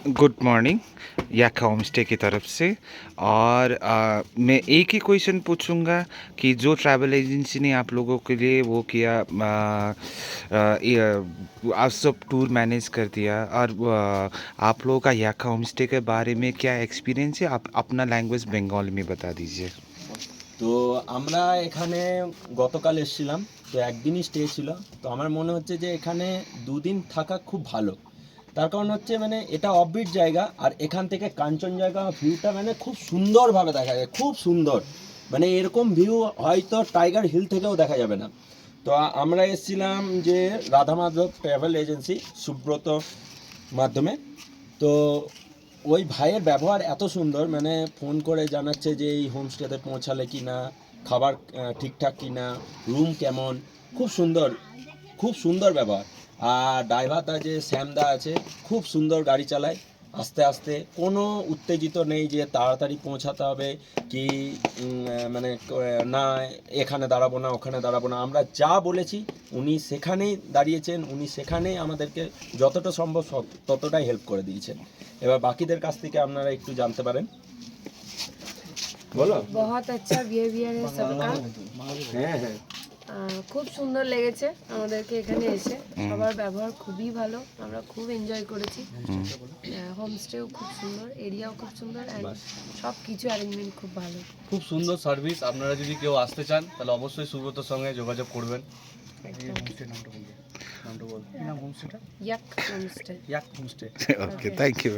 Good morning याका home stay की तरफ से। और मैं एक ही क्वेश्चन पूछूंगा कि जो ट्रैवल एजेंसी ने आप लोगों के लिए वो किया, आप सब टूर मैनेज कर दिया, और आप लोगों का याका होम स्टे के बारे में क्या एक्सपीरियंस है, आप अपना लैंग्वेज बंगाली में बता दीजिए। তো আমরা এখানে গতকাল এসেছিলাম, তো একদিনই স্টে ছিল। তো আমার মনে হচ্ছে যে এখানে দুদিন থাকা খুব ভালো। তার কারণ হচ্ছে মানে এটা অফবিট জায়গা, আর এখান থেকে কাঞ্চনজঙ্ঘা ভিউটা মানে খুব সুন্দরভাবে দেখা যায়, খুব সুন্দর। মানে এরকম ভিউ হয়তো টাইগার হিল থেকেও দেখা যাবে না। তো আমরা এসেছিলাম যে রাধা মাধব ট্রাভেল এজেন্সি সুব্রত মাধ্যমে। তো ওই ভাইয়ের ব্যবহার এত সুন্দর, মানে ফোন করে জানাচ্ছে যে এই হোমস্টেতে পৌঁছালে কি না, খাবার ঠিকঠাক কি না, রুম কেমন, খুব সুন্দর, খুব সুন্দর ব্যবহার। আর ড্রাইভারটা যে শ্যামদা আছে, খুব সুন্দর গাড়ি চালায়, আস্তে আস্তে, কোনো উত্তেজিত নেই যে তাড়াতাড়ি পৌঁছাতে হবে কি মানে না এখানে দাঁড়াবো না ওখানে দাঁড়াবো না। আমরা যা বলেছি উনি সেখানেই দাঁড়িয়েছেন, উনি সেখানেই আমাদেরকে যতটা সম্ভব ততটাই হেল্প করে দিয়েছেন। এবার বাকিদের কাছ থেকে আপনারা একটু জানতে পারেন। বলো। बहुत अच्छा बिहेवियर है सबका। হ্যাঁ হ্যাঁ, খুব সুন্দর লেগেছে আমাদেরকে এখানে এসে, সবার ব্যবহার খুবই ভালো, আমরা খুব এনজয় করেছি। হোমস্টেও খুব সুন্দর, এরিয়াও খুব সুন্দর, অ্যান্ড সব কিছু অ্যারেঞ্জমেন্ট খুব ভালো। খুব সুন্দর সার্ভিস। আপনারা যদি কেউ আসতে চান তাহলে অবশ্যই সুব্রতর সঙ্গে যোগাযোগ করবেন। নামটা বল। কি নাম হোমস্টেটা? ইয়াক হোমস্টে। ইয়াক হোমস্টে। Okay, thank you.